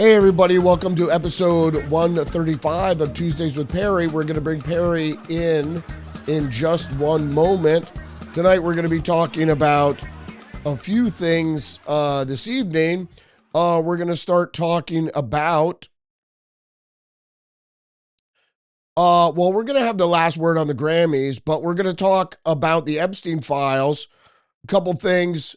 Hey, everybody, welcome to episode 135 of Tuesdays with Perry. We're going to bring Perry in just one moment. Tonight, we're going to be talking about a few things this evening. We're going to start talking about, we're going to have the last word on the Grammys, but we're going to talk about the Epstein files, a couple things.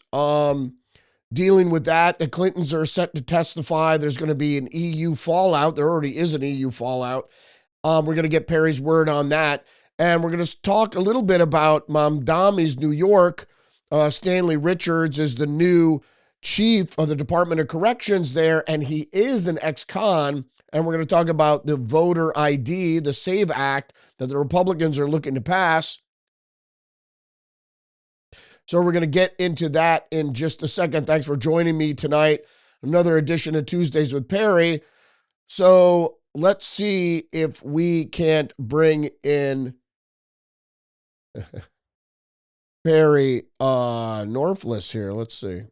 Dealing with that, the Clintons are set to testify. There's going to be an EU fallout. There already is an EU fallout. We're going to get Perry's word on that. And we're going to talk a little bit about Mamdani's New York. Stanley Richards is the new chief of the Department of Corrections there, and he is an ex-con. And we're going to talk about the voter ID, the SAVE Act that the Republicans are looking to pass. So we're going to get into that in just a second. Thanks for joining me tonight. Another edition of Tuesdays with Perry. So let's see if we can't bring in Perry Norflus here. Let's see.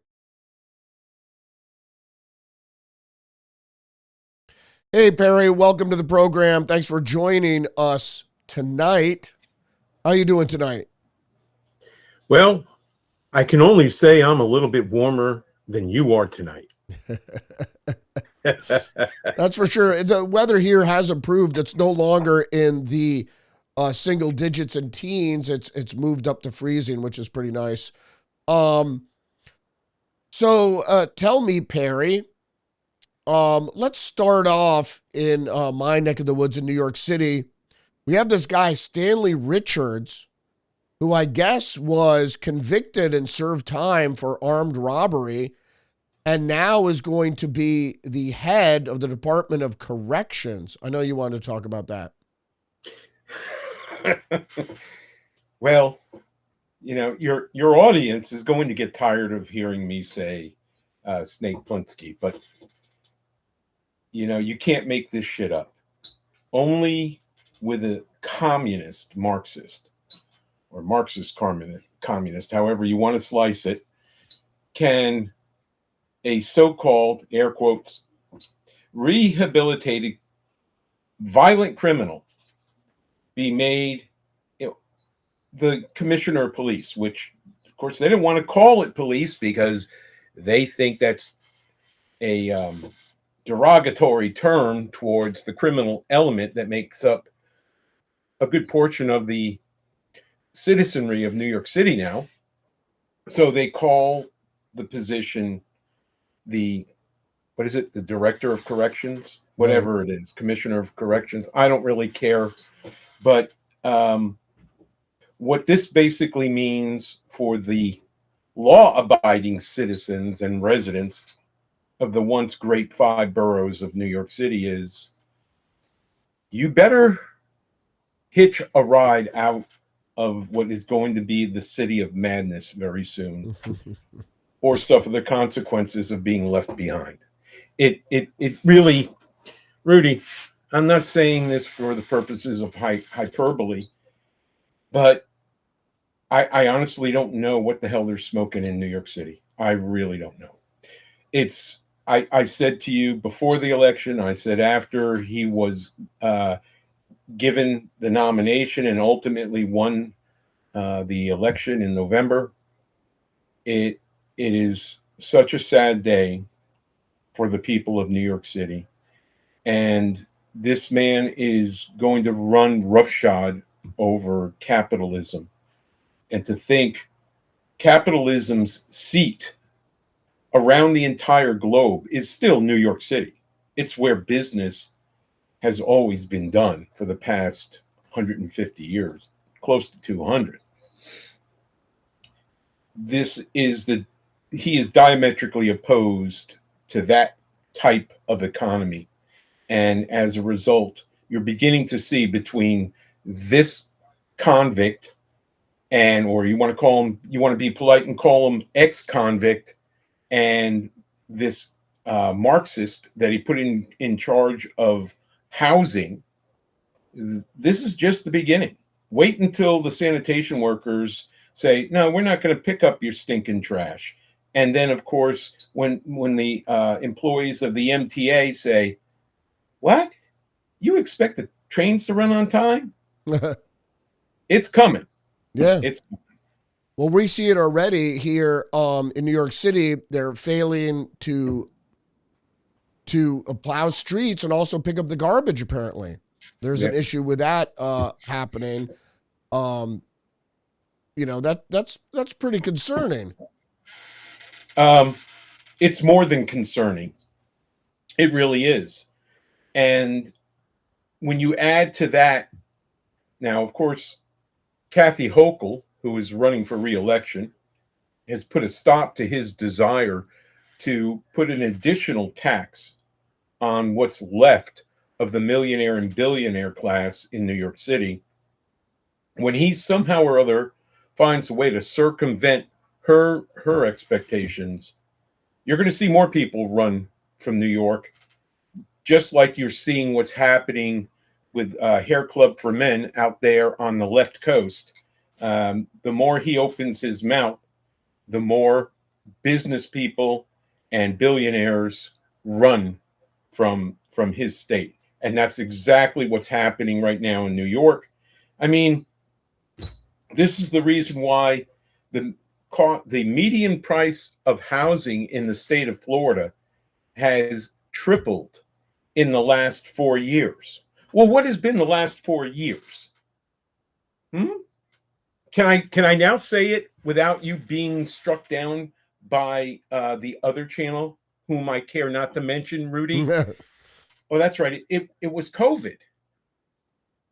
Hey, Perry, welcome to the program. Thanks for joining us tonight. How you doing tonight? Well, I can only say I'm a little bit warmer than you are tonight. That's for sure. The weather here has improved. It's no longer in the single digits and teens. It's moved up to freezing, which is pretty nice. So tell me, Perry. Let's start off in my neck of the woods in New York City. We have this guy Stanley Richards, who I guess was convicted and served time for armed robbery, and now is going to be the head of the Department of Corrections. I know you want to talk about that. Well, you know, your audience is going to get tired of hearing me say Snake Plissken, but you know, you can't make this shit up. Only with a communist Marxist or Marxist communist, however you want to slice it, can a so-called, air quotes, rehabilitated violent criminal be made, you know, the commissioner of police, which, of course, they didn't want to call it police because they think that's a derogatory term towards the criminal element that makes up a good portion of the citizenry of New York City now. So they call the position the, what is it, the director of corrections, whatever it is, commissioner of corrections. I don't really care. But what this basically means for the law-abiding citizens and residents of the once great 5 boroughs of New York City is you better hitch a ride out of what is going to be the city of madness very soon, or suffer the consequences of being left behind. It really, Rudy, I'm not saying this for the purposes of hyperbole, but I honestly don't know what the hell they're smoking in New York City. I really don't know. I said to you before the election, I said after he was given the nomination and ultimately won the election in November, it is such a sad day for the people of New York City. And this man is going to run roughshod over capitalism. And to think capitalism's seat around the entire globe is still New York City. It's where business has always been done for the past 150 years, close to 200. He is diametrically opposed to that type of economy. And as a result, you're beginning to see between this convict and, or you want to be polite and call him ex-convict, and this Marxist that he put in charge of housing. This is just the beginning. Wait until the sanitation workers say, no, we're not going to pick up your stinking trash. And then, of course, when the employees of the MTA say, "What? You expect the trains to run on time?" It's coming. Yeah. It's Well, we see it already here in New York City. They're failing to plow streets and also pick up the garbage. Apparently, there's yeah. an issue with that happening. Um, that's pretty concerning. Um, it's more than concerning. It really is. And when you add to that, now, of course, Kathy Hochul, who is running for reelection, has put a stop to his desire to put an additional tax on what's left of the millionaire and billionaire class in New York City. When he somehow or other finds a way to circumvent her expectations, you're going to see more people run from New York, just like you're seeing what's happening with Hair Club for Men out there on the left coast. The more he opens his mouth, the more business people and billionaires run from his state. And that's exactly what's happening right now in New York. I mean, this is the reason why the the median price of housing in the state of Florida has tripled in the last 4 years. Well, what has been the last 4 years? Hmm? Can I now say it without you being struck down by the other channel, whom I care not to mention, Rudy? Oh, that's right. It was COVID,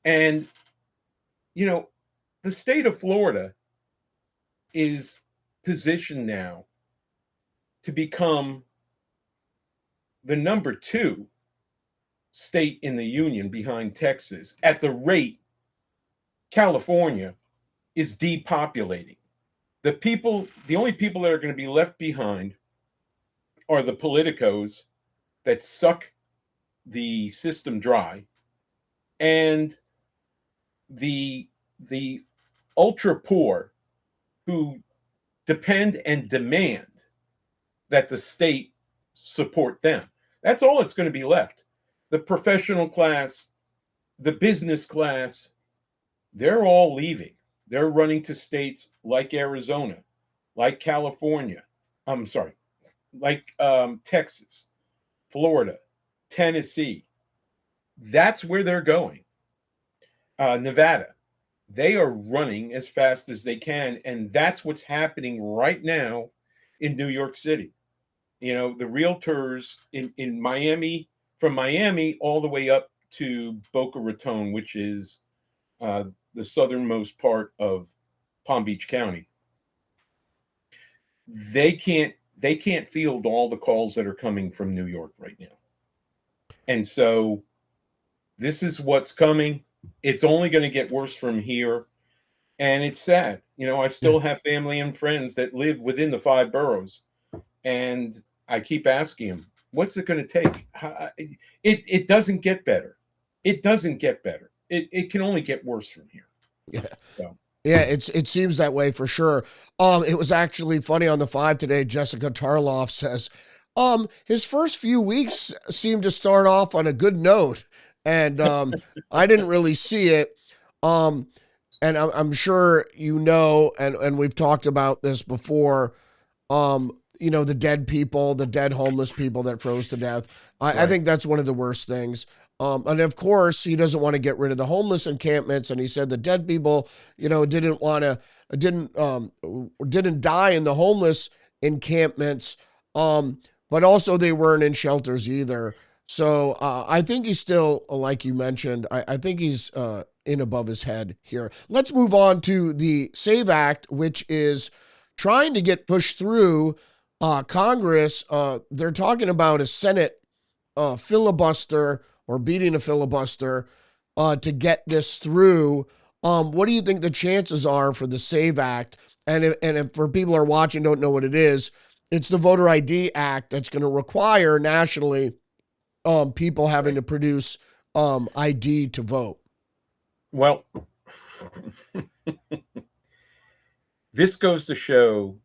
and you know the state of Florida is positioned now to become the number two state in the union behind Texas at the rate California is depopulating. The only people that are going to be left behind are the politicos that suck the system dry and the ultra poor who depend and demand that the state support them. That's all that's going to be left. The professional class, the business class, they're all leaving. They're running to states like Arizona, like California. I'm sorry, like Texas, Florida, Tennessee. That's where they're going. Nevada. They are running as fast as they can. And that's what's happening right now in New York City. The realtors in Miami, from Miami all the way up to Boca Raton, which is the southernmost part of Palm Beach County, they can't field all the calls that are coming from New York right now. And so this is what's coming. It's only going to get worse from here. And it's sad. I still have family and friends that live within the five boroughs. And I keep asking them, what's it going to take? It doesn't get better. It doesn't get better. It can only get worse from here. Yeah. So. Yeah, it seems that way for sure. It was actually funny on the five today. Jessica Tarloff says, his first few weeks seemed to start off on a good note, and I didn't really see it. And I'm sure and we've talked about this before. The dead people, the dead homeless people that froze to death. I Right. think that's one of the worst things. And of course, he doesn't want to get rid of the homeless encampments. And he said the dead people, didn't die in the homeless encampments, but also they weren't in shelters either. So I think he's still, like you mentioned, I think he's in above his head here. Let's move on to the SAVE Act, which is trying to get pushed through Congress. They're talking about a Senate filibuster or beating a filibuster to get this through. What do you think the chances are for the SAVE Act? And if for people who are watching don't know what it is, it's the Voter ID Act that's going to require nationally people having to produce ID to vote. Well, this goes to show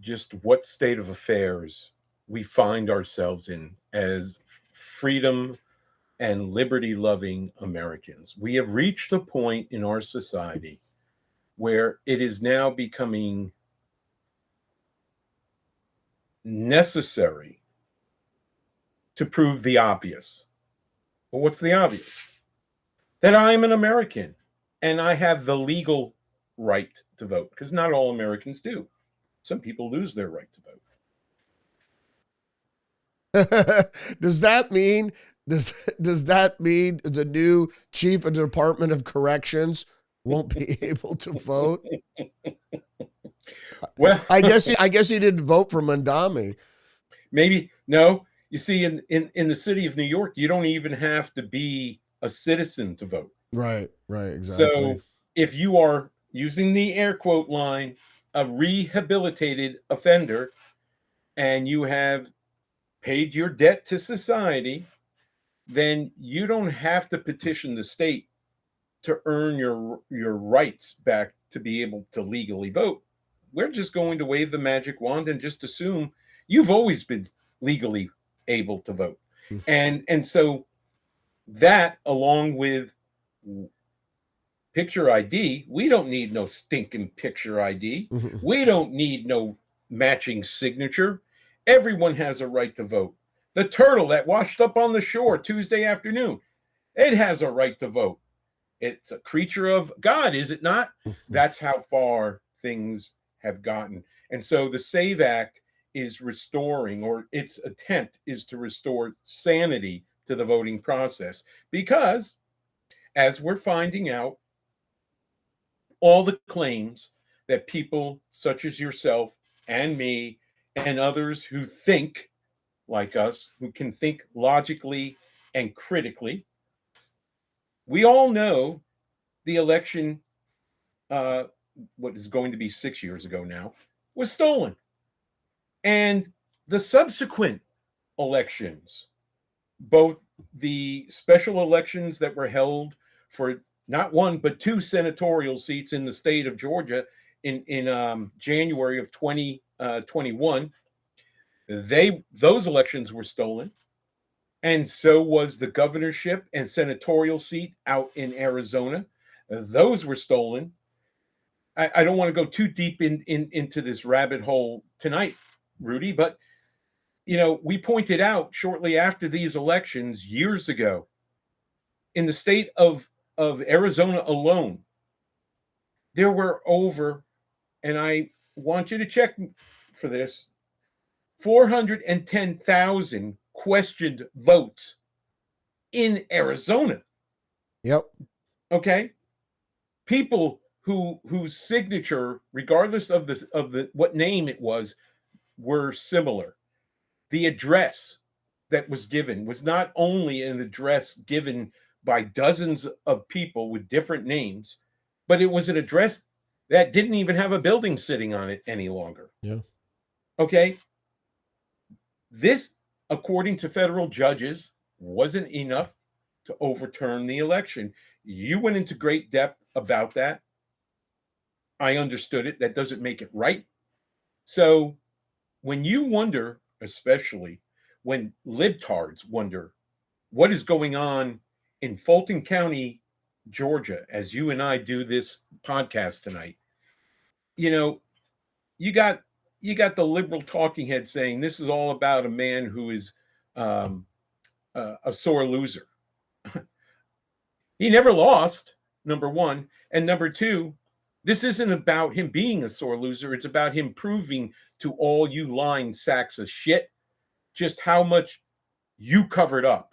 just what state of affairs we find ourselves in as freedom and liberty loving Americans. We have reached a point in our society where it is now becoming necessary to prove the obvious. Well, what's the obvious? That I'm an American and I have the legal right to vote, because not all Americans do. Some people lose their right to vote. Does that mean the new chief of the Department of Corrections won't be able to vote? Well, I guess he didn't vote for Mandami. Maybe no. You see, in the city of New York, you don't even have to be a citizen to vote. Right, exactly. So if you are, using the air quote line, a rehabilitated offender, and you have paid your debt to society, then you don't have to petition the state to earn your rights back to be able to legally vote. We're just going to wave the magic wand and just assume you've always been legally able to vote. And so that, along with picture ID, we don't need no stinking picture ID. We don't need no matching signature. Everyone has a right to vote. The turtle that washed up on the shore Tuesday afternoon, it has a right to vote. It's a creature of God, is it not? That's how far things have gotten. And so the SAVE Act is restoring, or its attempt is to restore sanity to the voting process. Because, as we're finding out, all the claims that people such as yourself and me and others who think like us, who can think logically and critically, we all know the election, what is going to be 6 years ago now, was stolen. And the subsequent elections, both the special elections that were held for not one, but two senatorial seats in the state of Georgia in January of 2021, those elections were stolen. And so was the governorship and senatorial seat out in Arizona. Those were stolen. I don't want to go too deep into this rabbit hole tonight, Rudy, but we pointed out shortly after these elections years ago, in the state of Arizona alone, there were over, and I want you to check for this, 410,000 questioned votes in Arizona. Yep. Okay. People whose signature, regardless of what name it was, were similar. The address that was given was not only an address given by dozens of people with different names, but it was an address that didn't even have a building sitting on it any longer. Yeah. Okay. This, according to federal judges, wasn't enough to overturn the election. You went into great depth about that. I understood it. That doesn't make it right. So when you wonder, especially when libtards wonder what is going on in Fulton County, Georgia, as you and I do this podcast tonight, you got the liberal talking head saying this is all about a man who is a sore loser. He never lost, number one. And number two, this isn't about him being a sore loser. It's about him proving to all you lying sacks of shit just how much you covered up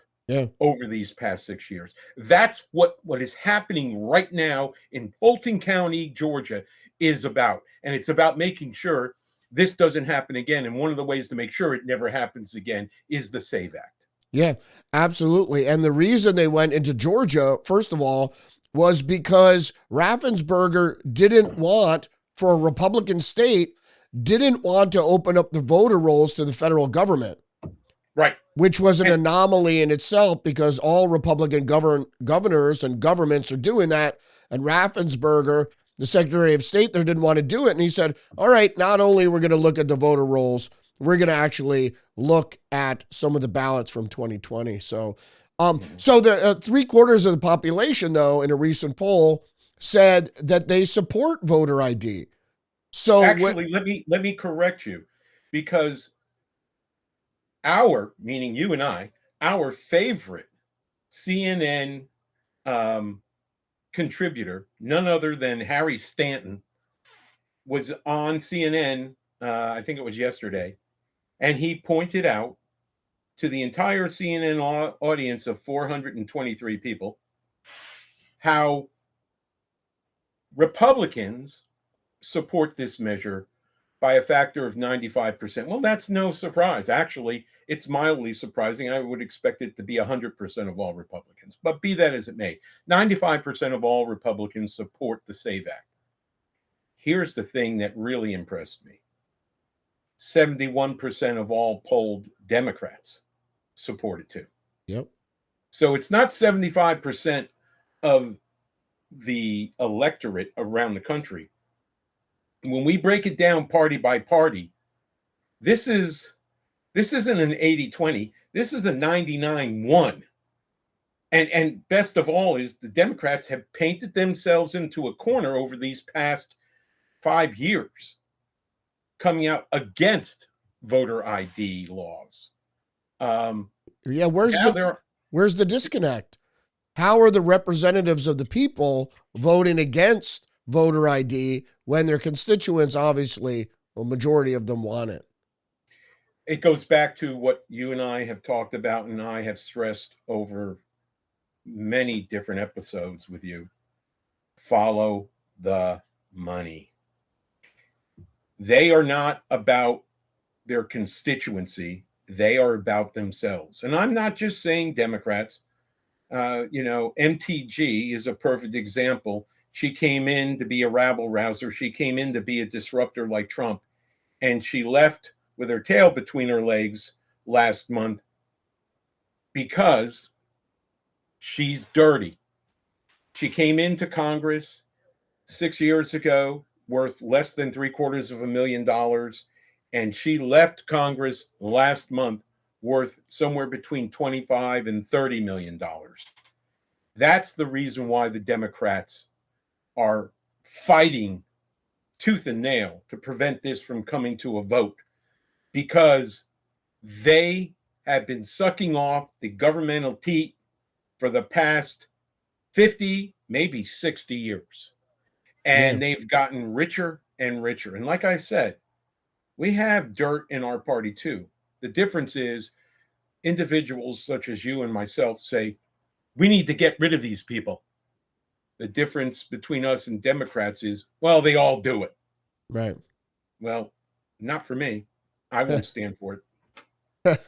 over these past 6 years. That's what is happening right now in Fulton County, Georgia, is about. And it's about making sure this doesn't happen again. And one of the ways to make sure it never happens again is the SAVE Act. Yeah, absolutely. And the reason they went into Georgia, first of all, was because Raffensperger didn't want, for a Republican state, didn't want to open up the voter rolls to the federal government. Right. Which was an anomaly in itself, because all Republican governors and governments are doing that. And Raffensperger the Secretary of State there didn't want to do it. And he said, all right, not only we're going to look at the voter rolls, we're going to actually look at some of the ballots from 2020. So the 3/4 of the population, though, in a recent poll said that they support voter ID. So actually, let me correct you, because meaning you and I, our favorite CNN contributor, none other than Harry Stanton, was on CNN, I think it was yesterday, and he pointed out to the entire CNN audience of 423 people how Republicans support this measure by a factor of 95%. Well, that's no surprise. Actually, it's mildly surprising. I would expect it to be 100% of all Republicans. But be that as it may, 95% of all Republicans support the SAVE Act. Here's the thing that really impressed me. 71% of all polled Democrats support it too. Yep. So it's not 75% of the electorate around the country. When we break it down party by party, this isn't an 80-20. This is a 99-1. And best of all is the Democrats have painted themselves into a corner over these past 5 years, coming out against voter ID laws. Where's the disconnect? How are the representatives of the people voting against voter ID when their constituents, obviously, a majority of them want it? It goes back to what you and I have talked about, and I have stressed over many different episodes with you. Follow the money. They are not about their constituency. They are about themselves. And I'm not just saying Democrats. MTG is a perfect example. She came in to be a rabble rouser. She came in to be a disruptor like Trump. And she left with her tail between her legs last month because she's dirty. She came into Congress 6 years ago, worth less than $750,000, and she left Congress last month worth somewhere between $25 and $30 million. That's the reason why the Democrats are fighting tooth and nail to prevent this from coming to a vote, because they have been sucking off the governmental teat for the past 50, maybe 60 years. And they've gotten richer and richer. And like I said, we have dirt in our party too. The difference is individuals such as you and myself say, we need to get rid of these people. The difference between us and Democrats is, well, they all do it. Right. Well, not for me. I won't stand for it.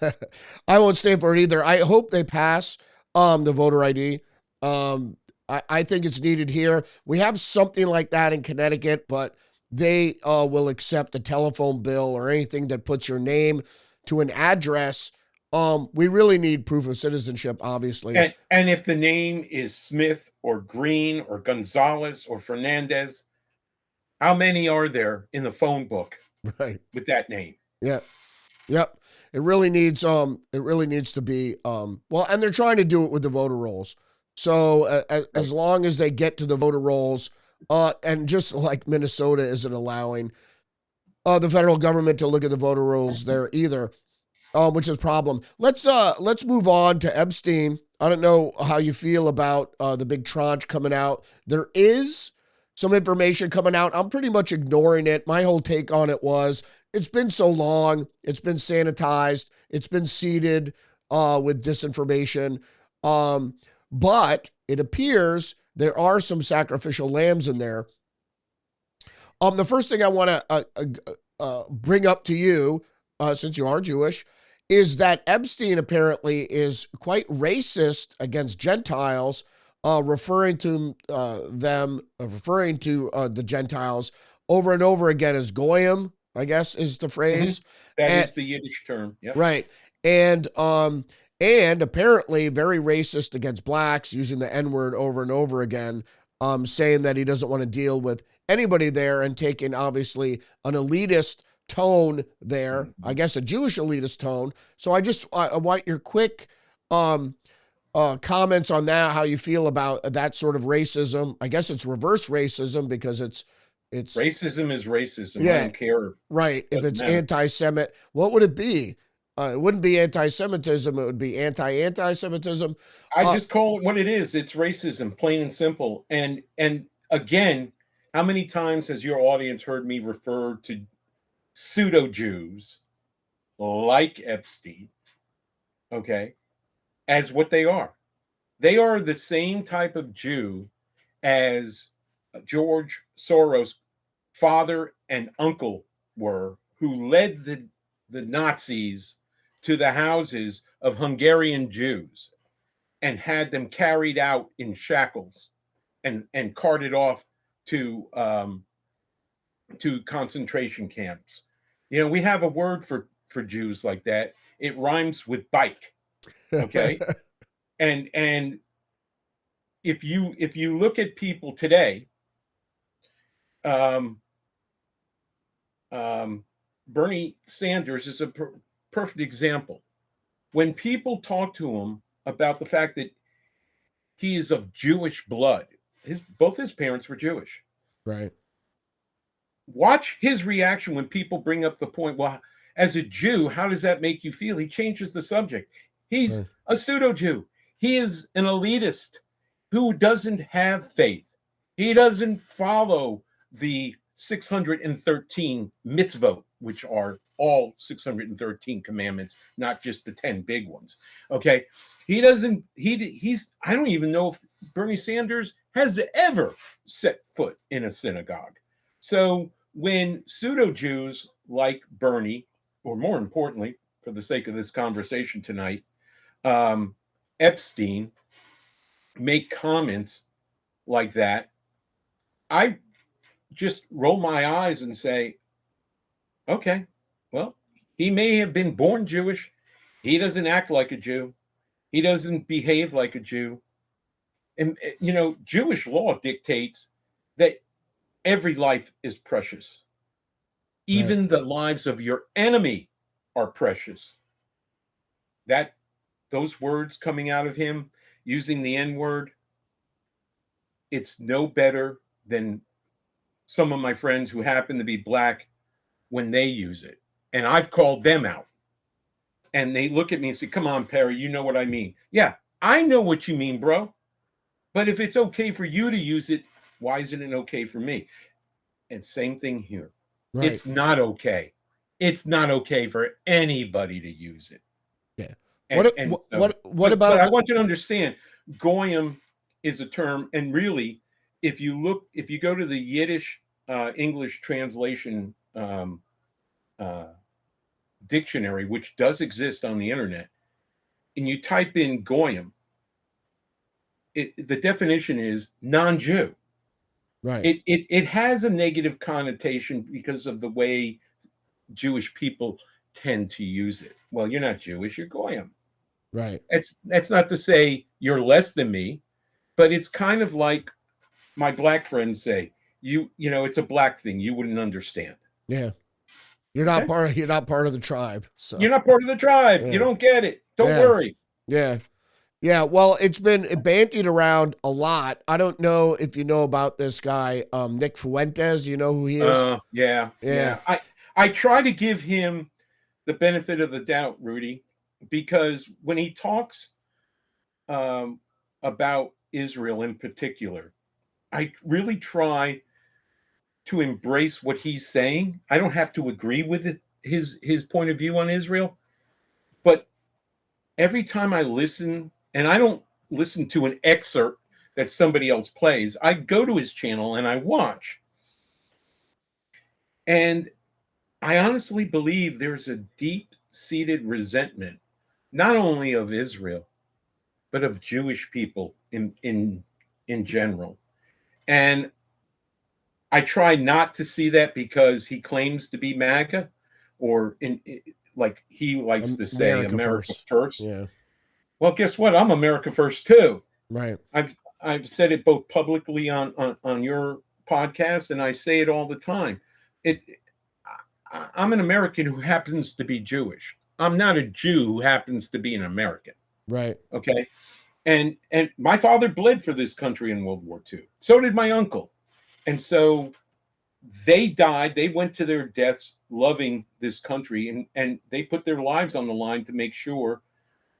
I won't stand for it either. I hope they pass the voter ID. I think it's needed here. We have something like that in Connecticut, but they will accept a telephone bill or anything that puts your name to an address. We really need proof of citizenship, obviously. And if the name is Smith or Green or Gonzalez or Fernandez, how many are there in the phone book with that name? Yeah. Yep. It really needs to be well, and they're trying to do it with the voter rolls. So as long as they get to the voter rolls, and just like Minnesota isn't allowing the federal government to look at the voter rolls there either, which is a problem. Let's move on to Epstein. I don't know how you feel about the big tranche coming out. There is some information coming out. I'm pretty much ignoring it. My whole take on it was, it's been so long. It's been sanitized. It's been seeded with disinformation. But it appears there are some sacrificial lambs in there. The first thing I want to bring up to you, since you are Jewish, is that Epstein apparently is quite racist against Gentiles, referring to the Gentiles over and over again as goyim, I guess is the phrase. That is the Yiddish term. Yep. Right. And apparently very racist against blacks, using the N-word over and over again, saying that he doesn't want to deal with anybody there and taking obviously an elitist tone there. I guess a Jewish elitist tone. So I want your quick comments on that, how you feel about that sort of racism. I guess it's reverse racism because it's Racism is racism. I yeah, don't care. right. If Doesn't it's matter. anti-Semit, what would it be? It wouldn't be anti-Semitism. It would be anti-anti-Semitism. I just call it what it is. It's racism, plain and simple. And again, how many times has your audience heard me refer to pseudo Jews like Epstein, okay, as what they are? They are the same type of Jew as George Soros' father and uncle were, who led the Nazis to the houses of Hungarian Jews and had them carried out in shackles and carted off to concentration camps. You know, we have a word for Jews like that. It rhymes with bike. Okay. and if you look at people today, Bernie Sanders is a perfect example. When people talk to him about the fact that he is of Jewish blood, both his parents were Jewish. Right. Watch his reaction when people bring up the point, well, as a Jew, how does that make you feel? He changes the subject. He's a pseudo Jew. He is an elitist who doesn't have faith. He doesn't follow the 613 mitzvot, which are all 613 commandments, not just the 10 big ones. Okay. He's I don't even know if Bernie Sanders has ever set foot in a synagogue. So when pseudo Jews like Bernie, or more importantly, for the sake of this conversation tonight, Epstein, make comments like that, I just roll my eyes and say, okay, well, he may have been born Jewish. He doesn't act like a Jew. He doesn't behave like a Jew. And, you know, Jewish law dictates that every life is precious. Even the lives of your enemy are precious. Those words coming out of him, using the N-word, it's no better than some of my friends who happen to be black when they use it. And I've called them out. And they look at me and say, come on, Perry, you know what I mean. Yeah, I know what you mean, bro. But if it's okay for you to use it, why isn't it okay for me? And same thing here. Right. It's not okay. It's not okay for anybody to use it. Yeah. What about? But I want you to understand, goyim is a term, and really, if you go to the Yiddish English translation dictionary, which does exist on the internet, and you type in goyim, the definition is non-Jew. Right. It has a negative connotation because of the way Jewish people tend to use it. Well, you're not Jewish, you're goyim. Right. That's not to say you're less than me, but it's kind of like my black friends say, you know, it's a black thing. You wouldn't understand. Yeah. You're not part of the tribe. So you're not part of the tribe. Yeah. You don't get it. Don't worry. Yeah. Yeah. Well, it's been bandied around a lot. I don't know if you know about this guy, Nick Fuentes. You know who he is? Yeah. I try to give him the benefit of the doubt, Rudy, because when he talks about Israel in particular, I really try to embrace what he's saying. I don't have to agree with it, his point of view on Israel, but every time I listen, and I don't listen to an excerpt that somebody else plays, I go to his channel and I watch. And I honestly believe there's a deep-seated resentment, not only of Israel, but of Jewish people in general. And I try not to see that because he claims to be MAGA, or like he likes to say, America first. Yeah. Well, guess what? I'm America first too. Right. I've said it both publicly on your podcast, and I say it all the time. It I'm an American who happens to be Jewish. I'm not a Jew who happens to be an American. Right. Okay. And my father bled for this country in World War II. So did my uncle. And so they died. They went to their deaths loving this country, and they put their lives on the line to make sure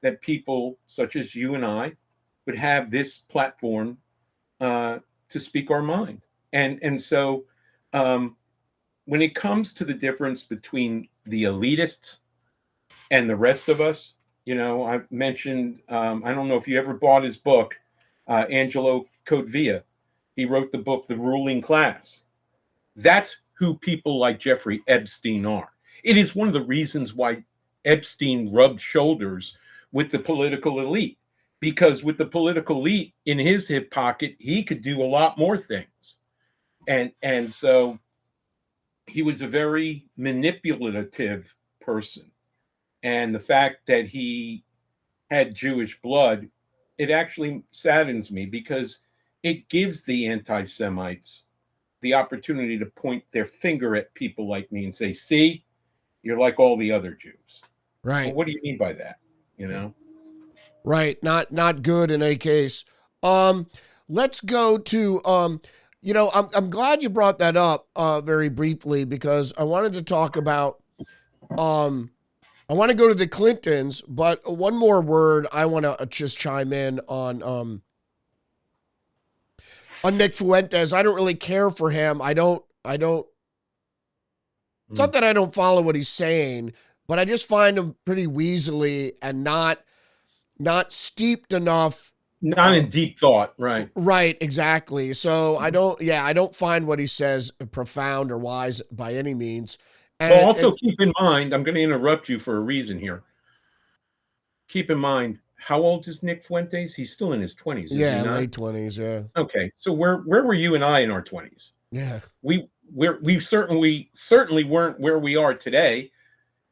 that people such as you and I would have this platform to speak our mind. And so when it comes to the difference between the elitists and the rest of us, I've mentioned, I don't know if you ever bought his book, Angelo Codevilla. He wrote the book, The Ruling Class. That's who people like Jeffrey Epstein are. It is one of the reasons why Epstein rubbed shoulders with the political elite, because with the political elite in his hip pocket, he could do a lot more things. And so he was a very manipulative person. And the fact that he had Jewish blood, it actually saddens me, because it gives the anti-Semites the opportunity to point their finger at people like me and say, see, you're like all the other Jews. Right. Well, what do you mean by that? Right. Not good in any case. Let's go to, I'm glad you brought that up very briefly, because I wanted to talk about, I want to go to the Clintons, but one more word I want to just chime in on Nick Fuentes. I don't really care for him. I don't, it's not that I don't follow what he's saying, but I just find him pretty weaselly and not steeped enough. Not in deep thought, right? Right, exactly. So I don't find what he says profound or wise by any means. And well, also keep in mind, I'm going to interrupt you for a reason here. Keep in mind, how old is Nick Fuentes? He's still in his 20s. Yeah, late 20s. Yeah. Okay, so where were you and I in our 20s? Yeah, we certainly weren't where we are today.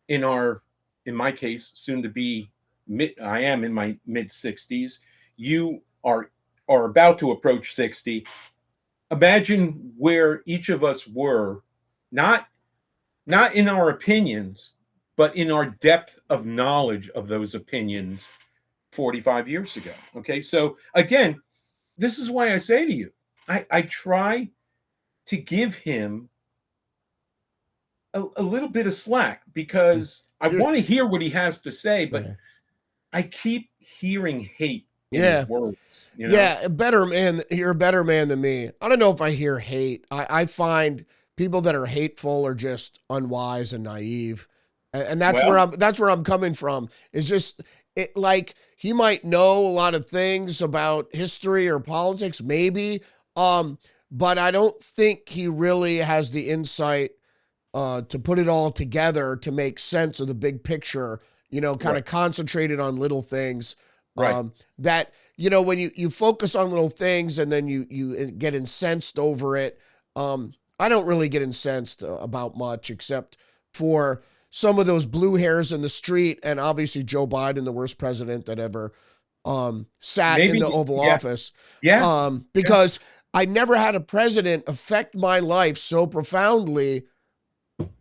In my case, soon to be I am in my mid 60s. You are about to approach 60. Imagine where each of us were, not in our opinions, but in our depth of knowledge of those opinions 45 years ago. Okay. So again, this is why I say to you, I try to give him a little bit of slack, because I want to hear what he has to say, but I keep hearing hate in his words. Yeah, you're a better man than me. I don't know if I hear hate. I find people that are hateful are just unwise and naive. And that's where I'm coming from. It's just like he might know a lot of things about history or politics, maybe. But I don't think he really has the insight to put it all together to make sense of the big picture, kind of concentrated on little things. That, when you focus on little things and then you get incensed over it. I don't really get incensed about much, except for some of those blue hairs in the street, and obviously Joe Biden, the worst president that ever sat in the Oval Office. Yeah. Because I never had a president affect my life so profoundly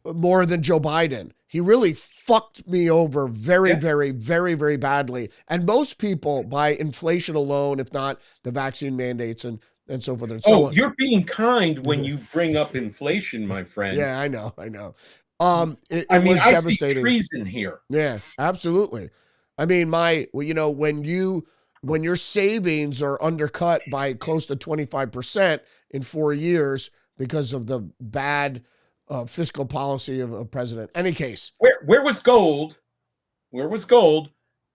more than Joe Biden. He really fucked me over very, very, very, very badly. And most people, by inflation alone, if not the vaccine mandates and so forth and so on. You're being kind when you bring up inflation, my friend. Yeah, I know. It was devastating. See treason here. Yeah, absolutely. I mean, when your savings are undercut by close to 25% in 4 years because of the bad fiscal policy of a president. Any case. Where was gold? Where was gold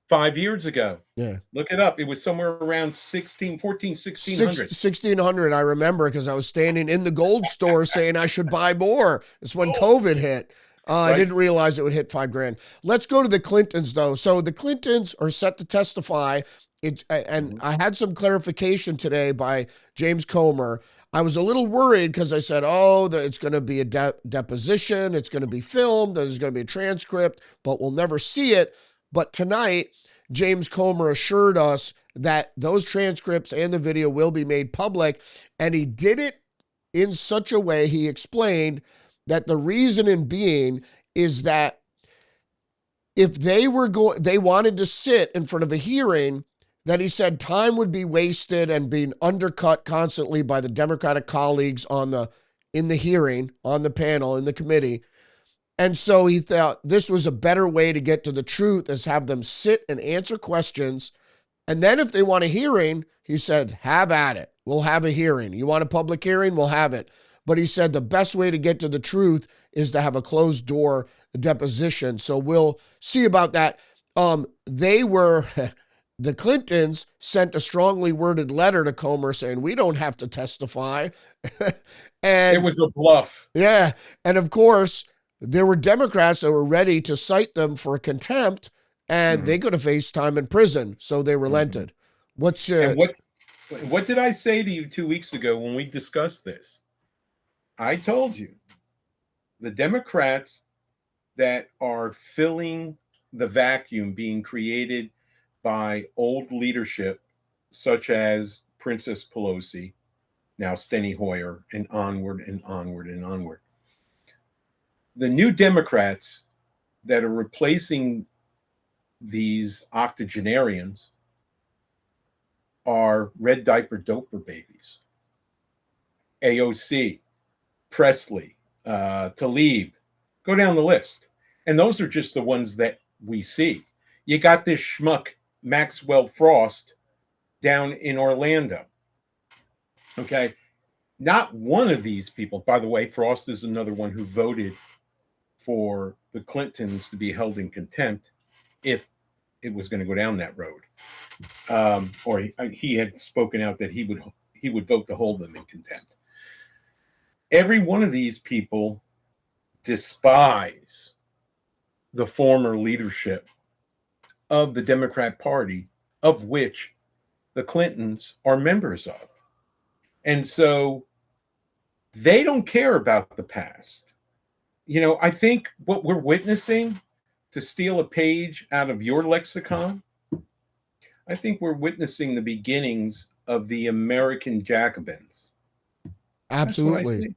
5 years ago? Yeah. Look it up. It was somewhere around 1600. 1600, I remember, because I was standing in the gold store saying I should buy more. It's when COVID hit. I didn't realize it would hit $5,000. Let's go to the Clintons, though. So the Clintons are set to testify. And I had some clarification today by James Comer. I was a little worried because I said, it's going to be a deposition. It's going to be filmed. There's going to be a transcript, but we'll never see it. But tonight, James Comer assured us that those transcripts and the video will be made public. And he did it in such a way, he explained that the reason in being is that if they wanted to sit in front of a hearing, that he said time would be wasted and being undercut constantly by the Democratic colleagues in the hearing, on the panel, in the committee. And so he thought this was a better way to get to the truth, is have them sit and answer questions. And then if they want a hearing, he said, have at it. We'll have a hearing. You want a public hearing? We'll have it. But he said the best way to get to the truth is to have a closed door deposition. So we'll see about that. They were, the Clintons sent a strongly worded letter to Comer saying, we don't have to testify. And it was a bluff. Yeah. And of course, there were Democrats that were ready to cite them for contempt, and they could have faced time in prison. So they relented. And what did I say to you 2 weeks ago when we discussed this? I told you the Democrats that are filling the vacuum being created by old leadership, such as Princess Pelosi, now Steny Hoyer, and onward and onward and onward. The new Democrats that are replacing these octogenarians are red diaper doper babies. AOC, Presley, Tlaib, go down the list. And those are just the ones that we see. You got this schmuck, Maxwell Frost, down in Orlando. Okay. Not one of these people, by the way, Frost is another one who voted for the Clintons to be held in contempt if it was going to go down that road. Or he had spoken out that he would vote to hold them in contempt. Every one of these people despise the former leadership of the Democrat Party, of which the Clintons are members of. And so they don't care about the past. You know, I think what we're witnessing, to steal a page out of your lexicon, I think we're witnessing the beginnings of the American Jacobins. Absolutely.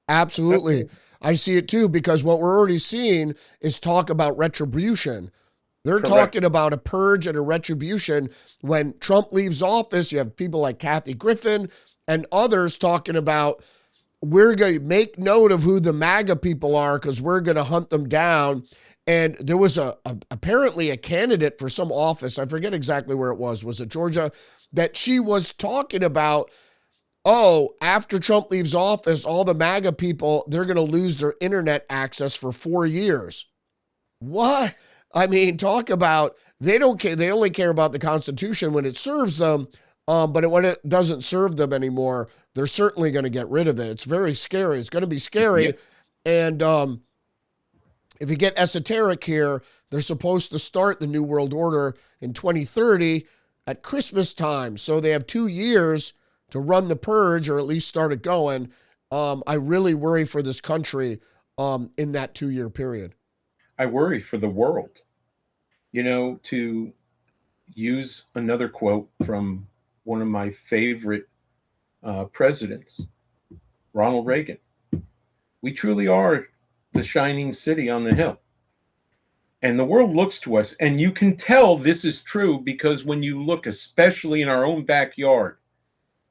Absolutely. I see it too, because what we're already seeing is talk about retribution. They're talking about a purge and a retribution. When Trump leaves office, you have people like Kathy Griffin and others talking about, we're going to make note of who the MAGA people are because we're going to hunt them down. And there was apparently a candidate for some office, I forget exactly where it was it Georgia, that she was talking about, oh, after Trump leaves office, all the MAGA people, they're going to lose their internet access for 4 years. What? I mean, talk about, they don't care. They only care about the Constitution when it serves them. But when it doesn't serve them anymore, they're certainly going to get rid of it. It's very scary. It's going to be scary. Yeah. And if you get esoteric here, they're supposed to start the New World Order in 2030 at Christmas time. So they have 2 years to run the purge, or at least start it going. I really worry for this country in that 2-year period. I worry for the world. You know, to use another quote from one of my favorite presidents, Ronald Reagan, we truly are the shining city on the hill. And the world looks to us, and you can tell this is true because when you look, especially in our own backyard,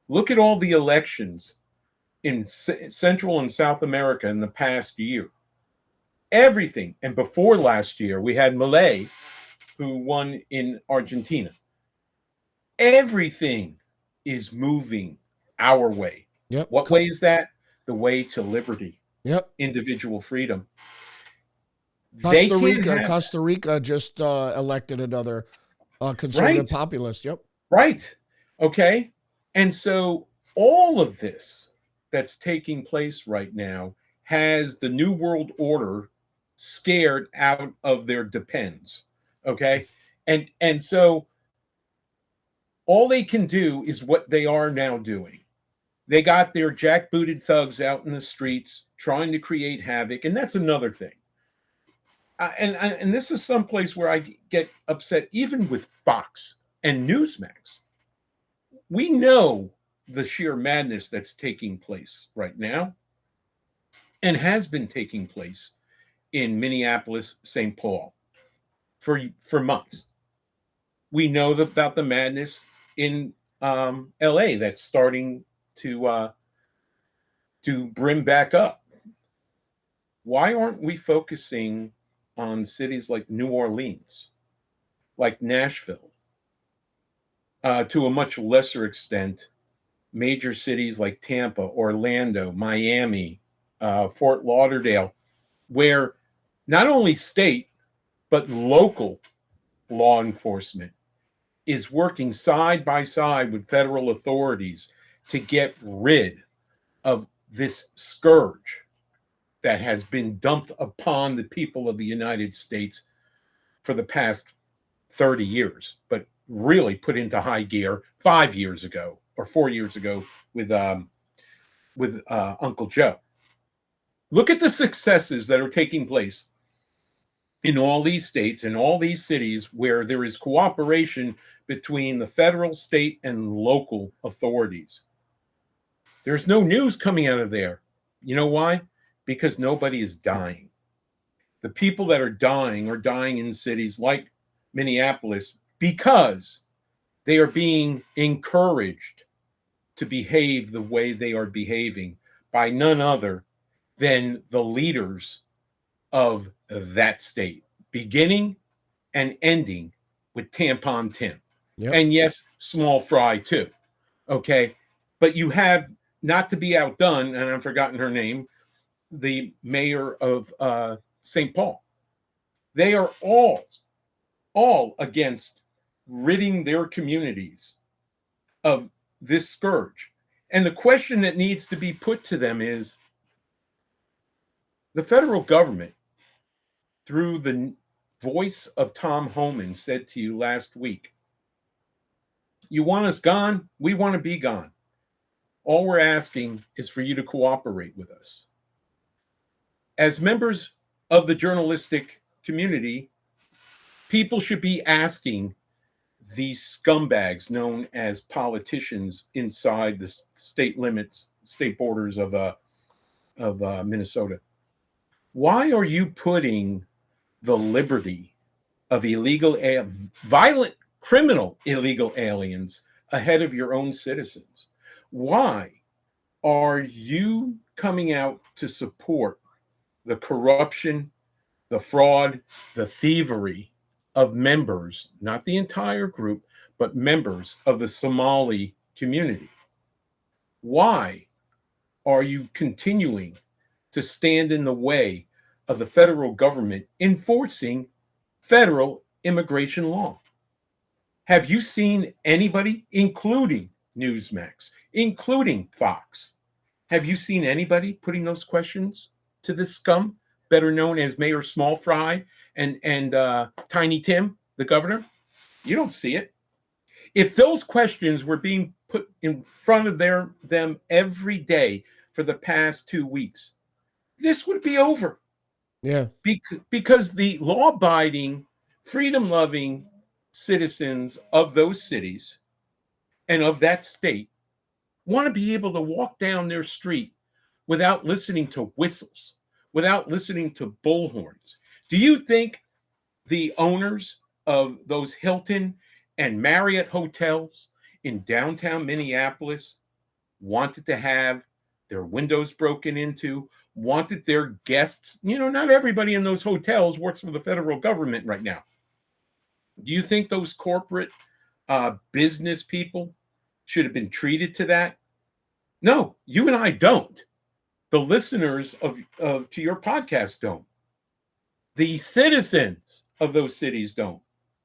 look at all the elections in Central and South America in the past year. Everything. And before last year, we had Milei, who won in Argentina. Everything is moving our way. Yep. What way is that? The way to liberty. Yep. Individual freedom. Costa Rica just elected another conservative populist. Yep. Right. Okay. And so all of this that's taking place right now has the New World Order scared out of their depends. Okay. And so all they can do is what they are now doing. They got their jackbooted thugs out in the streets trying to create havoc. And that's another thing. And this is someplace where I get upset, even with Fox and Newsmax. We know the sheer madness that's taking place right now and has been taking place in Minneapolis, St. Paul for months. We know about the madness in LA that's starting to brim back up. Why aren't we focusing on cities like New Orleans, like Nashville, to a much lesser extent, major cities like Tampa, Orlando, Miami, Fort Lauderdale, where not only state but local law enforcement is working side by side with federal authorities to get rid of this scourge that has been dumped upon the people of the United States for the past 30 years, but really put into high gear 5 years ago or 4 years ago with Uncle Joe. Look at the successes that are taking place in all these states and all these cities where there is cooperation between the federal, state, and local authorities. There's no news coming out of there. You know why? Because nobody is dying. The people that are dying in cities like Minneapolis because they are being encouraged to behave the way they are behaving by none other than the leaders of that state, beginning and ending with Tampon Tim. Yep. And yes, Small Fry too. Okay. But you have, not to be outdone, and I've forgotten her name, the mayor of St. Paul. They are all against ridding their communities of this scourge. And the question that needs to be put to them is, the federal government, through the voice of Tom Homan, said to you last week, you want us gone? We want to be gone. All we're asking is for you to cooperate with us. As members of the journalistic community, people should be asking these scumbags known as politicians inside the state limits, state borders of Minnesota, why are you putting the liberty of violent, criminal illegal aliens ahead of your own citizens? Why are you coming out to support the corruption, the fraud, the thievery of members, not the entire group, but members of the Somali community? Why are you continuing to stand in the way of the federal government enforcing federal immigration law? Have you seen anybody, including Newsmax, including Fox, have you seen anybody putting those questions to this scum, better known as Mayor Small Fry and Tiny Tim, the governor? You don't see it. If those questions were being put in front of them every day for the past 2 weeks, this would be over. Yeah. Because the law-abiding, freedom-loving citizens of those cities and of that state want to be able to walk down their street without listening to whistles, without listening to bullhorns. Do you think the owners of those Hilton and Marriott hotels in downtown Minneapolis wanted to have their windows broken into, wanted their guests, not everybody in those hotels works for the federal government right now. Do you think those corporate business people should have been treated to that? No, you and I don't. The listeners to your podcast don't. The citizens of those cities don't.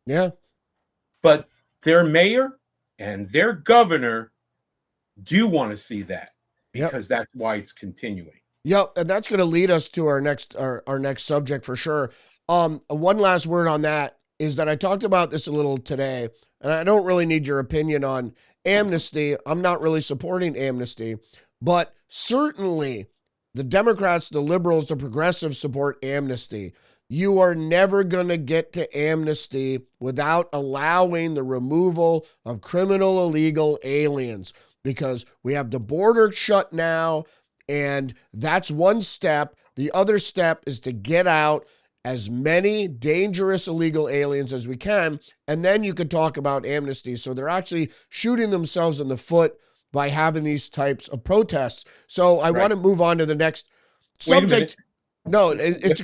Yeah. But their mayor and their governor do want to see that, because that's why it's continuing. Yep, and that's going to lead us to our next subject for sure. One last word on that is that I talked about this a little today, and I don't really need your opinion on amnesty. I'm not really supporting amnesty, but certainly the Democrats, the liberals, the progressives support amnesty. You are never going to get to amnesty without allowing the removal of criminal illegal aliens. because we have the border shut now, and that's one step. The other step is to get out as many dangerous illegal aliens as we can, and then you could talk about amnesty. So they're actually shooting themselves in the foot by having these types of protests. So I want to move on to the next Wait a minute. subject. No,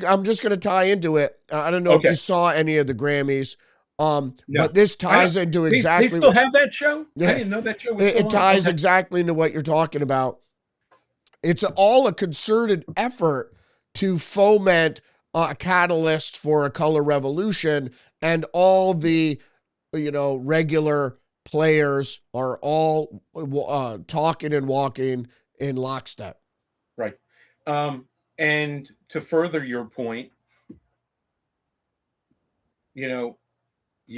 I'm just going to tie into it. I don't know if Okay. you saw any of the Grammys, No. but this ties into exactly. They still have that show? Yeah. I didn't know that show was still It ties on. Okay. exactly into what you're talking about. It's all a concerted effort to foment a catalyst for a color revolution, and all the, regular players are all talking and walking in lockstep. Right. And to further your point, you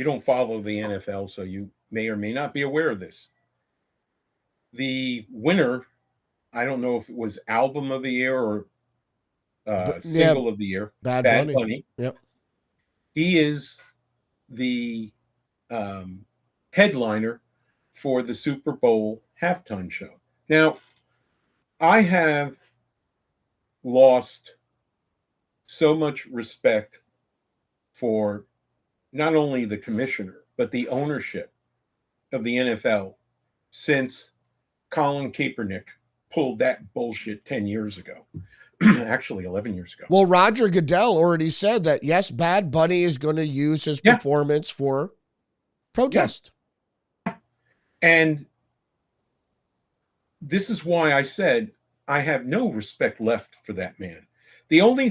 don't follow the NFL, so you may or may not be aware of this. The winner, I don't know if it was album of the year or single of the year, Bad Bunny. Yep. He is the headliner for the Super Bowl halftime show. Now, I have lost so much respect for not only the commissioner, but the ownership of the NFL since Colin Kaepernick pulled that bullshit 10 years ago. Actually, 11 years ago. Well, Roger Goodell already said that, yes, Bad Bunny is going to use his performance for protest. Yeah. And this is why I said I have no respect left for that man. The only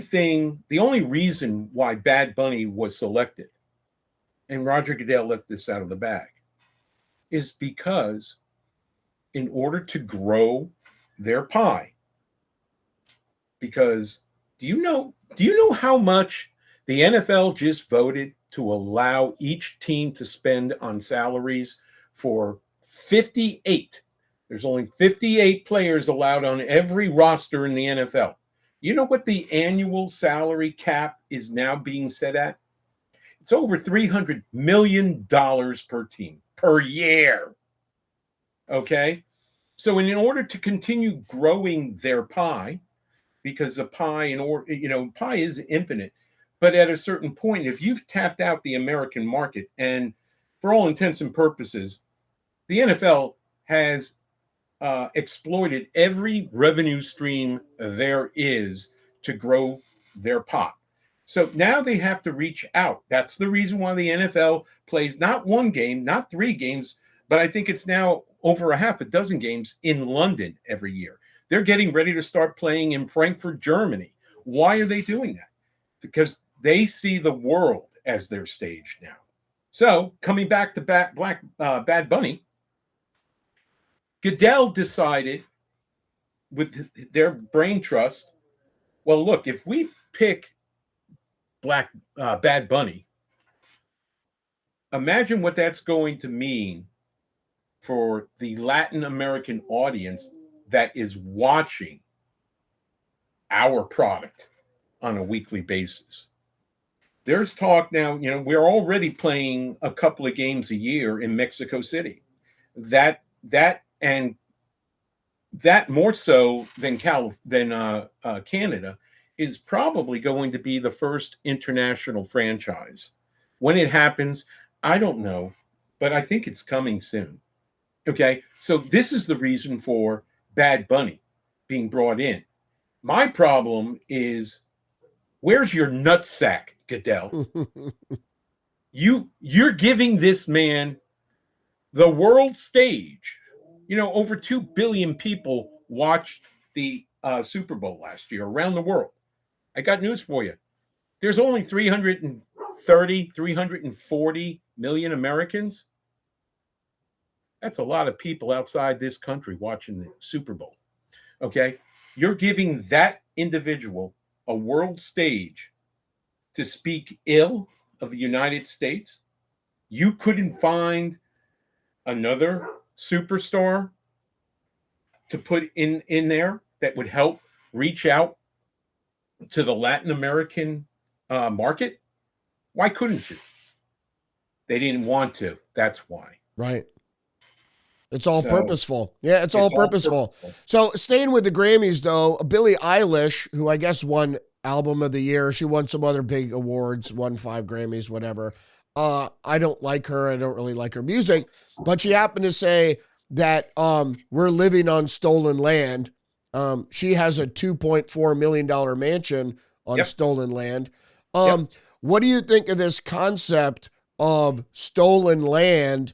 reason why Bad Bunny was selected, and Roger Goodell let this out of the bag, is because in order to grow their pie, because do you know how much the NFL just voted to allow each team to spend on salaries for 58? There's only 58 players allowed on every roster in the NFL. You know what the annual salary cap is now being set at? It's over $300 million per team per year. Okay? So in order to continue growing their pie, because the pie pie is infinite, but at a certain point, if you've tapped out the American market, and for all intents and purposes, the NFL has exploited every revenue stream there is to grow their pie. So now they have to reach out. That's the reason why the NFL plays not one game, not 3 games, but I think it's now over a half a dozen games in London every year. They're getting ready to start playing in Frankfurt, Germany. Why are they doing that? Because they see the world as their stage now. So coming back to Bad Bunny, Goodell decided with their brain trust, well, look, if we pick Bad Bunny, imagine what that's going to mean for the Latin American audience that is watching our product on a weekly basis. There's talk now, we're already playing a couple of games a year in Mexico City. That more so than Canada is probably going to be the first international franchise. When it happens, I don't know, but I think it's coming soon. Okay, so this is the reason for Bad Bunny being brought in. My problem is, where's your nutsack, Goodell? You're giving this man the world stage. Over 2 billion people watched the Super Bowl last year around the world. I got news for you. There's only 340 million Americans. That's a lot of people outside this country watching the Super Bowl. Okay? You're giving that individual a world stage to speak ill of the United States. You couldn't find another superstar to put in there that would help reach out to the Latin American market? Why couldn't you? They didn't want to. That's why. Right. It's all So purposeful. Yeah, it's all it's all purposeful. purposeful. So staying with the Grammys though, Billie Eilish, who I guess won Album of the Year, she won some other big awards, won 5 Grammys, whatever. I don't like her. I don't really like her music, but she happened to say that we're living on stolen land. She has a $2.4 million mansion on Yep. stolen land. Yep. What do you think of this concept of stolen land?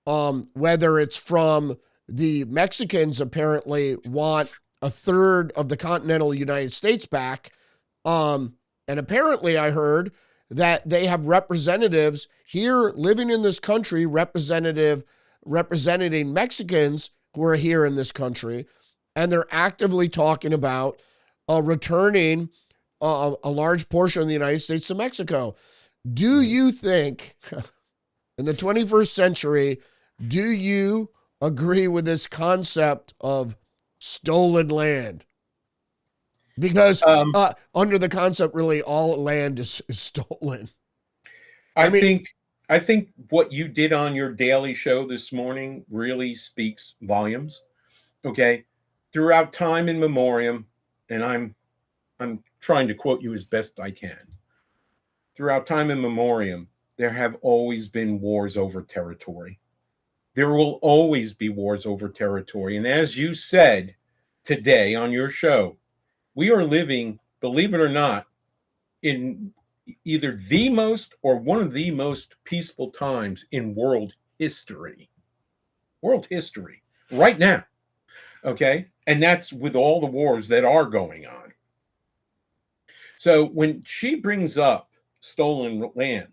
Whether it's from the Mexicans apparently want a third of the continental United States back. And apparently I heard that they have representatives here living in this country, representing Mexicans who are here in this country, and they're actively talking about returning a large portion of the United States to Mexico. Do you think in the 21st century, do you agree with this concept of stolen land? Because Um, under the concept, really, all land is stolen. I I mean, think I think what you did on your daily show this morning really speaks volumes. Okay. Throughout time in memoriam, and I'm trying to quote you as best I can. Throughout time in memoriam, there have always been wars over territory. There will always be wars over territory. And as you said today on your show, we are living, believe it or not, in either the most or one of the most peaceful times in world history. World history, right now. Okay. And that's with all the wars that are going on. So when she brings up stolen land,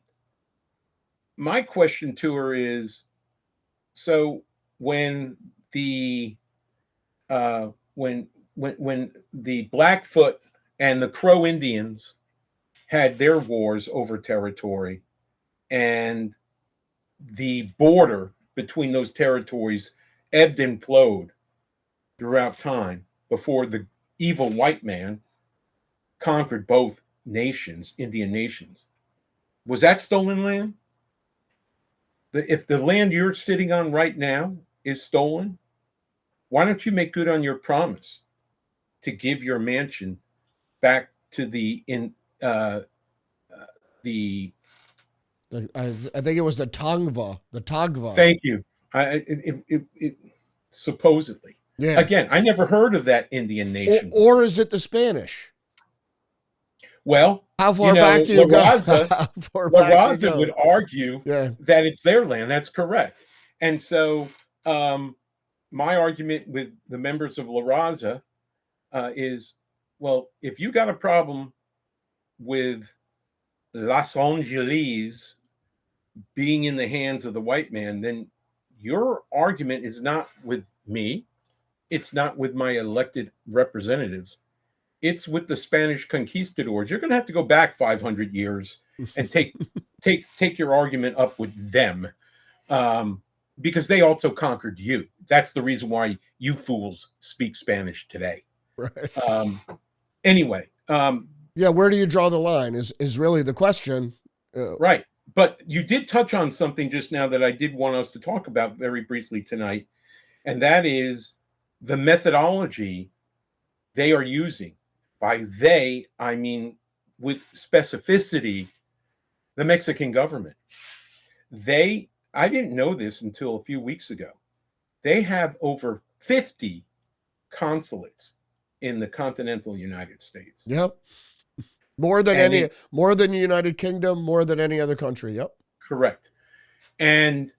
my question to her is, so when the uh, when the Blackfoot and the Crow Indians had their wars over territory, and the border between those territories ebbed and flowed throughout time before the evil white man conquered both nations, Indian nations. Was that stolen land? If the land you're sitting on right now is stolen, why don't you make good on your promise to give your mansion back to uh, the I think it was the Tongva, the Tagva. thank you. It supposedly. Yeah. Again, I never heard of that Indian nation Or before. is it the Spanish? Well, How you far back know, do you go? LaRaza, How far back do you LaRaza would go? argue Yeah. that it's their land. That's correct. And so, my argument with the members of LaRaza is, well, if you got a problem with Los Angeles being in the hands of the white man, then your argument is not with me. It's not with my elected representatives. It's with the Spanish conquistadors. You're going to have to go back 500 years and take your argument up with them, because they also conquered you. That's the reason why you fools speak Spanish today. Right. Anyway, Yeah, where do you draw the line is really the question. right. But you did touch on something just now that I did want us to talk about very briefly tonight, and that is the methodology they are using. By they, I mean with specificity, the Mexican government. I didn't know this until a few weeks ago. They have over 50 consulates in the continental United States. Yep. More than the United Kingdom, more than any other country. Yep. Correct. And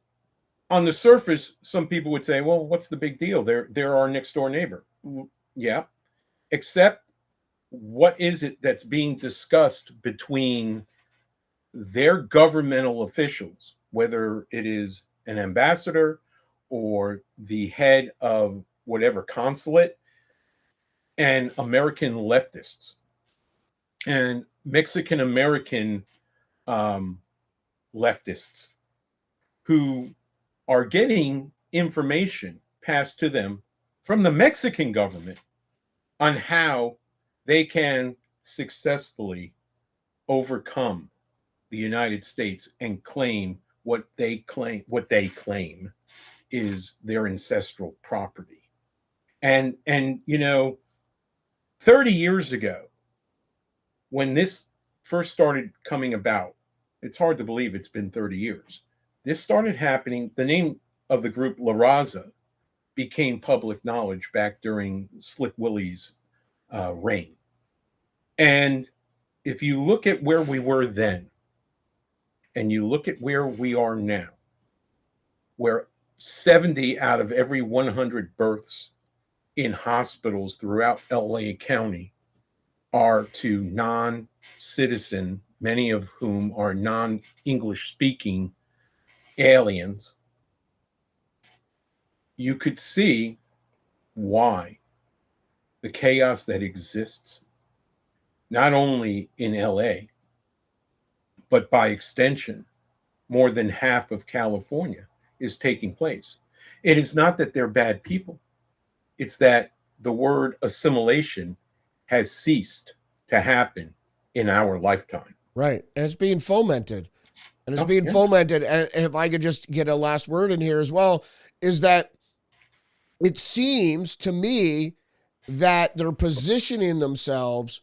on the surface, some people would say, well, what's the big deal? They're our next door neighbor. Yeah. Except what is it that's being discussed between their governmental officials, whether it is an ambassador or the head of whatever consulate, and American leftists and Mexican American leftists who are getting information passed to them from the Mexican government on how they can successfully overcome the United States and claim what they claim. is their ancestral property. And 30 years ago, when this first started coming about, it's hard to believe it's been 30 years. This started happening. The name of the group La Raza became public knowledge back during Slick Willie's reign. And if you look at where we were then, and you look at where we are now, where 70 out of every 100 births in hospitals throughout LA County are to non-citizen, many of whom are non-English speaking aliens, you could see why the chaos that exists, not only in LA, but by extension, more than half of California is taking place. It is not that they're bad people. It's that the word assimilation has ceased to happen in our lifetime. Right. And it's being fomented. And it's Oh, being yeah. fomented. And if I could just get a last word in here as well, is that it seems to me that they're positioning themselves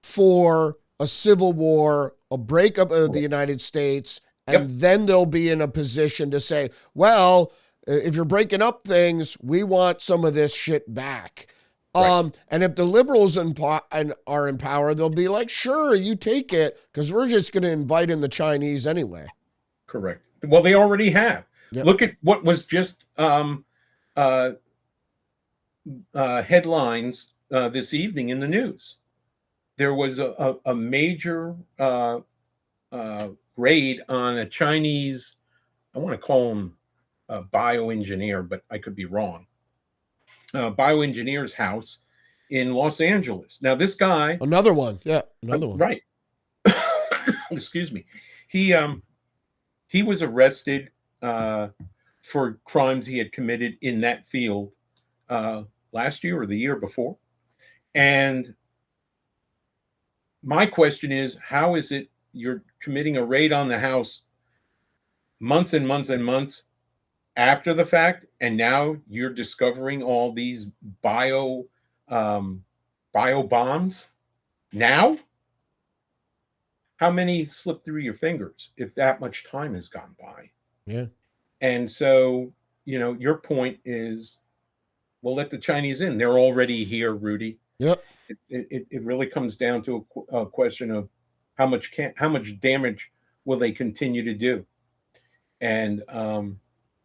for a civil war, a breakup of the United States, and then they'll be in a position to say, well, if you're breaking up things, we want some of this shit back. Right. And if the liberals are in power, they'll be like, sure, you take it, because we're just going to invite in the Chinese anyway. Correct. Well, they already have. Yep. Look at what was just headlines this evening in the news. There was a major raid on a Chinese, I want to call him a bioengineer, but I could be wrong. Bioengineer's house in Los Angeles. Now, this guy, Another one. Yeah, another one. right? Excuse me. He was arrested for crimes he had committed in that field last year or the year before. And my question is, how is it you're committing a raid on the house months and months and months after the fact, and now you're discovering all these bio bombs now? How many slip through your fingers if that much time has gone by? Yeah. And so, your point is, we'll let the Chinese in. They're already here, Rudy. Yep. It really comes down to a question of how much damage will they continue to do? And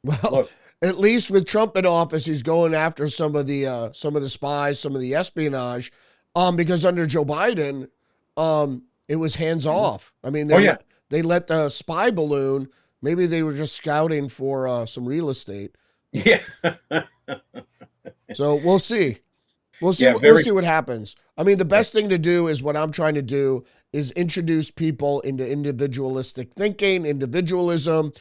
well, look, at least with Trump in office, he's going after some of the spies, some of the espionage, because under Joe Biden, it was hands off. I mean, they let the spy balloon. Maybe they were just scouting for some real estate. Yeah. So we'll see. We'll see. Yeah, We'll see what happens. I mean, the best thing to do is what I'm trying to do is introduce people into individualistic thinking, individualism.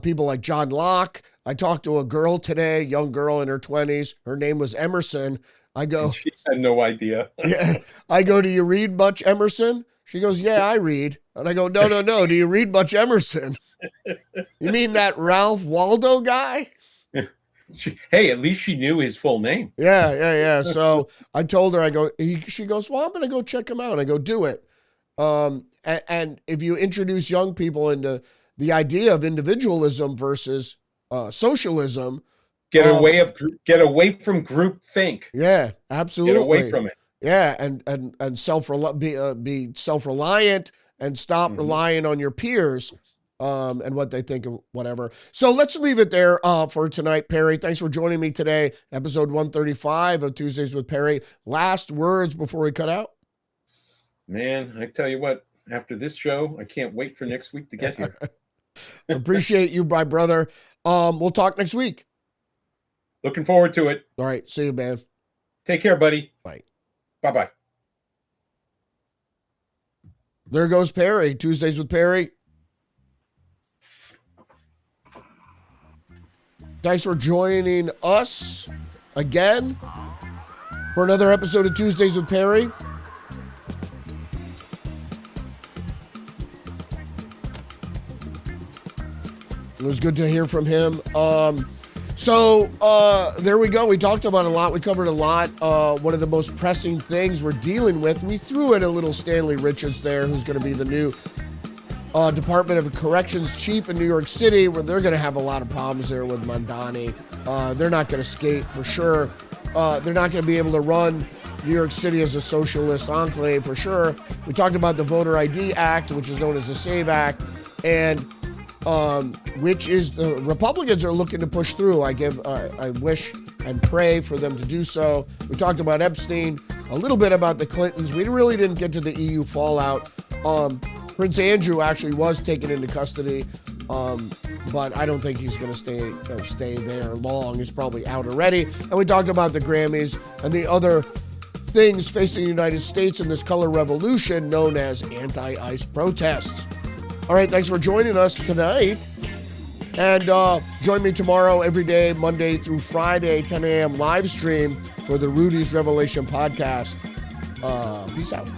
People like John Locke. I talked to a girl today, young girl in her 20s. Her name was Emerson. I go, she had no idea. yeah. I go, do you read much Emerson? She goes, yeah, I read. And I go, no. Do you read much Emerson? You mean that Ralph Waldo guy? Hey, at least she knew his full name. Yeah. So I told her, she goes, well, I'm going to go check him out. I go, do it. And if you introduce young people into the idea of individualism versus socialism, get away from group think. Yeah, absolutely. Get away from it. Yeah, and be self-reliant and stop relying on your peers and what they think of whatever. So let's leave it there for tonight, Perry. Thanks for joining me today. Episode 135 of Tuesdays with Perry. Last words before we cut out? Man, I tell you what, after this show, I can't wait for next week to get here. Appreciate you, my brother. We'll talk next week. Looking forward to it. All right. See you, man. Take care, buddy. Bye. Bye-bye. There goes Perry. Tuesdays with Perry. Thanks for joining us again for another episode of Tuesdays with Perry. It was good to hear from him. So there we go. We talked about a lot. We covered a lot. One of the most pressing things we're dealing with. We threw in a little Stanley Richards there, who's going to be the new Department of Corrections chief in New York City, where they're going to have a lot of problems there with Mamdani. They're not going to skate for sure. They're not going to be able to run New York City as a socialist enclave for sure. We talked about the Voter ID Act, which is known as the SAVE Act, and which is the Republicans are looking to push through. I wish and pray for them to do so. We talked about Epstein, a little bit about the Clintons. We really didn't get to the EU fallout. Prince Andrew actually was taken into custody, but I don't think he's going to stay there long. He's probably out already. And we talked about the Grammys and the other things facing the United States in this color revolution known as anti-ICE protests. All right, thanks for joining us tonight. And join me tomorrow every day, Monday through Friday, 10 a.m. live stream for the Rudy's Revelation podcast. Peace out.